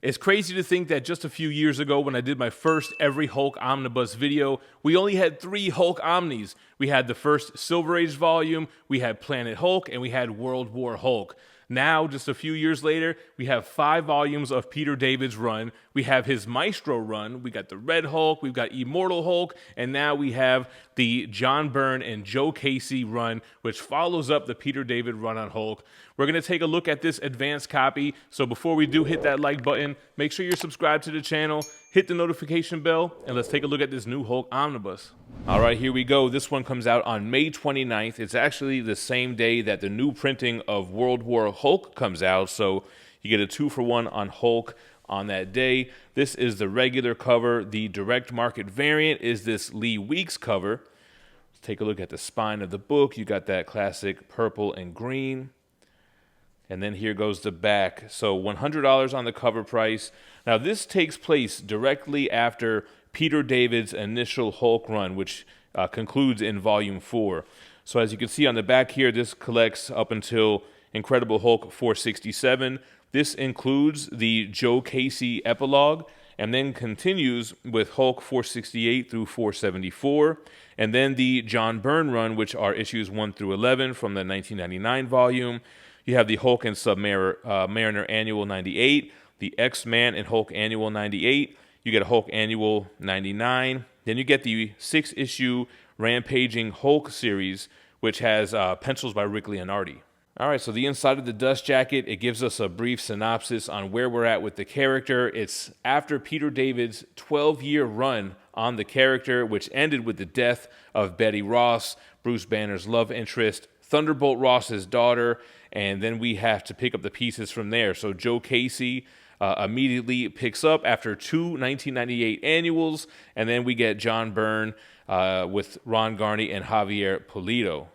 It's crazy to think that just a few years ago when I did my first Every Hulk Omnibus video, we only had 3 Hulk Omnis. We had the first Silver Age volume, we had Planet Hulk, and we had World War Hulk. Now, just a few years later, we have 5 volumes of Peter David's run. We have his Maestro run. We got the Red Hulk, we've got Immortal Hulk, and now we have the John Byrne and Joe Casey run, which follows up the Peter David run on Hulk. We're going to take a look at this advanced copy. So before we do, hit that like button. Make sure you're subscribed to the channel. Hit the notification bell, and let's take a look at this new Hulk Omnibus. All right, here we go. This one comes out on May 29th. It's actually the same day that the new printing of World War Hulk comes out, so you get a 2-for-1 on Hulk on that day. This is the regular cover. The direct market variant is this Lee Weeks cover. Let's take a look at the spine of the book. You got that classic purple and green. And then here goes the back. So $100 on the cover price. Now this takes place directly after Peter David's initial Hulk run, which concludes in volume 4. So as you can see on the back here, this collects up until Incredible Hulk 467. This includes the Joe Casey epilogue, and then continues with Hulk 468 through 474, and then the John Byrne run, which are issues 1 through 11 from the 1999 volume. You have the Hulk and Submariner Annual 98, the X-Man and Hulk Annual 98. You get a Hulk Annual 99. Then you get the 6-issue Rampaging Hulk series, which has pencils by Rick Leonardi. All right, so the inside of the dust jacket, it gives us a brief synopsis on where we're at with the character. It's after Peter David's 12-year run on the character, which ended with the death of Betty Ross, Bruce Banner's love interest, Thunderbolt Ross's daughter, and then we have to pick up the pieces from there. So Joe Casey immediately picks up after 2 1998 annuals, and then we get John Byrne with Ron Garney and Javier Pulido.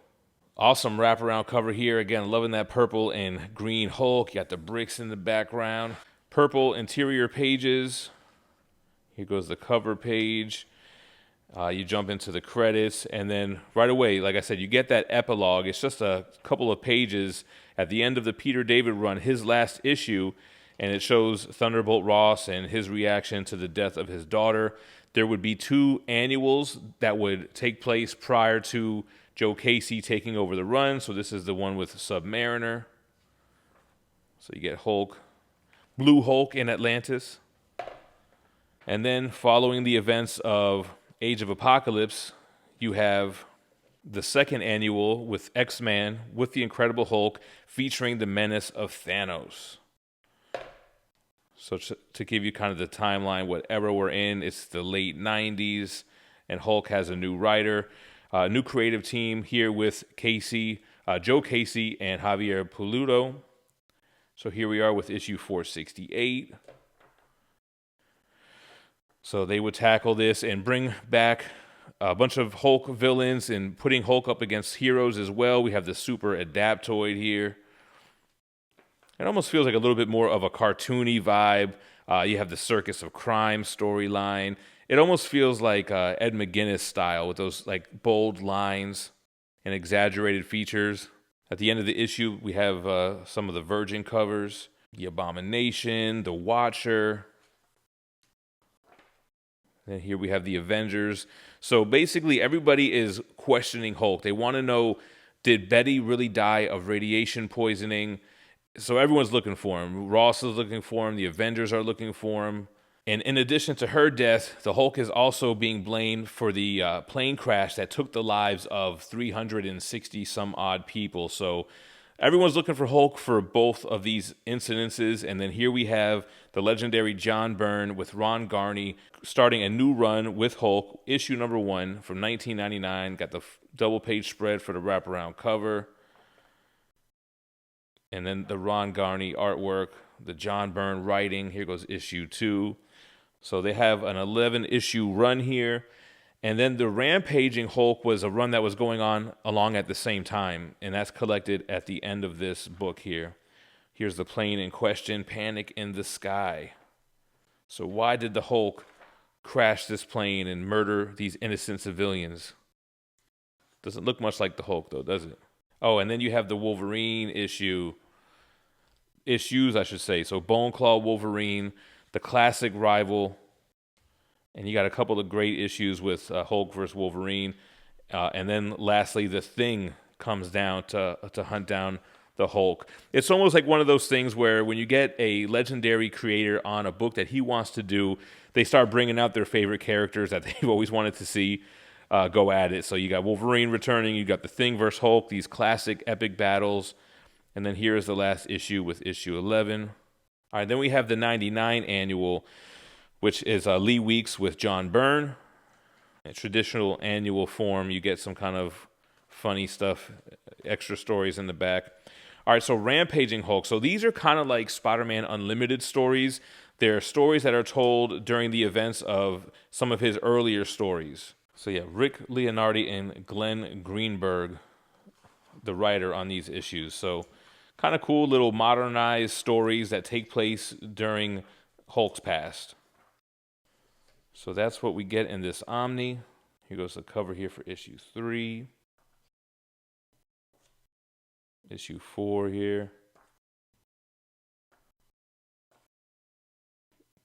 Awesome wraparound cover here. Again, loving that purple and green Hulk. You got the bricks in the background. Purple interior pages. Here goes the cover page. You jump into the credits, and then right away, like I said, you get that epilogue. It's just a couple of pages at the end of the Peter David run, his last issue, and it shows Thunderbolt Ross and his reaction to the death of his daughter. There would be 2 annuals that would take place prior to Joe Casey taking over the run. So this is the one with Submariner. So you get Hulk, Blue Hulk in Atlantis. And then following the events of Age of Apocalypse, you have the 2nd annual with X-Man with the Incredible Hulk featuring the menace of Thanos. So to give you kind of the timeline, what era we're in, it's the late 90s, and Hulk has a new writer, new creative team here with Casey, Joe Casey and Javier Pulido. So here we are with issue 468. So they would tackle this and bring back a bunch of Hulk villains and putting Hulk up against heroes as well. We have the Super Adaptoid here. It almost feels like a little bit more of a cartoony vibe. You have the Circus of Crime storyline. It almost feels like Ed McGuinness style with those like bold lines and exaggerated features. At the end of the issue, we have some of the Virgin covers, the Abomination, the Watcher. And here we have the Avengers. So basically everybody is questioning Hulk. They want to know, did Betty really die of radiation poisoning? So everyone's looking for him. Ross is looking for him. The Avengers are looking for him. And in addition to her death, the Hulk is also being blamed for the plane crash that took the lives of 360 some odd people. So everyone's looking for Hulk for both of these incidences. And then here we have the legendary John Byrne with Ron Garney starting a new run with Hulk, issue number 1 from 1999. Got the double page spread for the wraparound cover. And then the Ron Garney artwork, the John Byrne writing. Here goes issue 2. So they have an 11-issue run here. And then the Rampaging Hulk was a run that was going on along at the same time. And that's collected at the end of this book here. Here's the plane in question, Panic in the Sky. So why did the Hulk crash this plane and murder these innocent civilians? Doesn't look much like the Hulk, though, does it? Oh, and then you have the Wolverine issues, I should say. So Bone Claw Wolverine. the classic rival. And you got a couple of great issues with Hulk versus Wolverine. And then lastly, the Thing comes down to hunt down the Hulk. It's almost like one of those things where when you get a legendary creator on a book that he wants to do, they start bringing out their favorite characters that they've always wanted to see go at it. So you got Wolverine returning, you got the Thing versus Hulk, these classic epic battles. And then here is the last issue with issue 11. All right, then we have the 99 annual, which is Lee Weeks with John Byrne. A traditional annual form, you get some kind of funny stuff, extra stories in the back. All right, so Rampaging Hulk. So these are kind of like Spider-Man Unlimited stories. They're stories that are told during the events of some of his earlier stories. So yeah, Rick Leonardi and Glenn Greenberg, the writer on these issues. So kind of cool little modernized stories that take place during Hulk's past. So that's what we get in this Omni. Here goes the cover here for issue 3. Issue 4 here.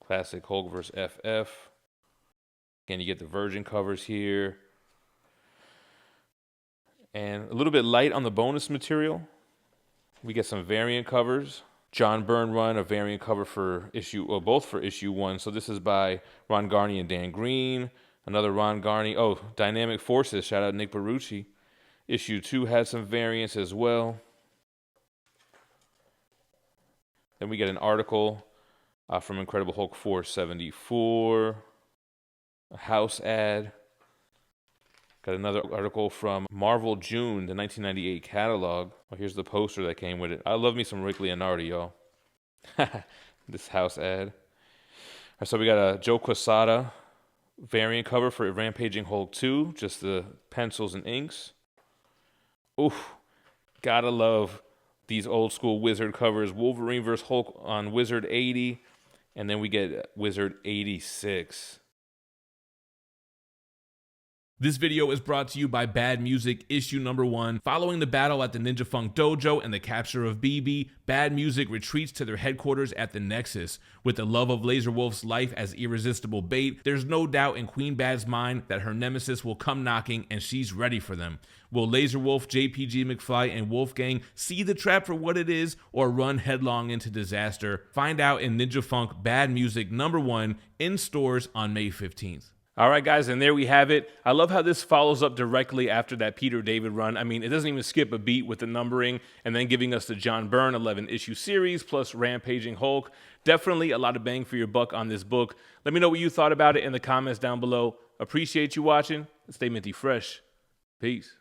Classic Hulk vs. FF. Again, you get the Virgin covers here. And a little bit light on the bonus material. We get some variant covers. John Byrne run a variant cover for both for issue 1. So this is by Ron Garney and Dan Green. Another Ron Garney. Oh, Dynamic Forces. Shout out Nick Barucci. Issue 2 had some variants as well. Then we get an article from Incredible Hulk 474. A house ad. Got another article from Marvel June, the 1998 catalog. Oh, here's the poster that came with it. I love me some Rick Leonardi, y'all. This house ad. All right, so we got a Joe Quesada variant cover for Rampaging Hulk 2. Just the pencils and inks. Oof. Gotta love these old school Wizard covers. Wolverine vs. Hulk on Wizard 80. And then we get Wizard 86. This video is brought to you by Bad Music, issue number 1. Following the battle at the Ninja Funk Dojo and the capture of BB, Bad Music retreats to their headquarters at the Nexus. With the love of Laser Wolf's life as irresistible bait, there's no doubt in Queen Bad's mind that her nemesis will come knocking and she's ready for them. Will Laser Wolf, JPG McFly, and Wolfgang see the trap for what it is or run headlong into disaster? Find out in Ninja Funk Bad Music number 1 in stores on May 15th. All right, guys, and there we have it. I love how this follows up directly after that Peter David run. I mean, it doesn't even skip a beat with the numbering and then giving us the John Byrne 11-issue series plus Rampaging Hulk. Definitely a lot of bang for your buck on this book. Let me know what you thought about it in the comments down below. Appreciate you watching. Stay minty fresh. Peace.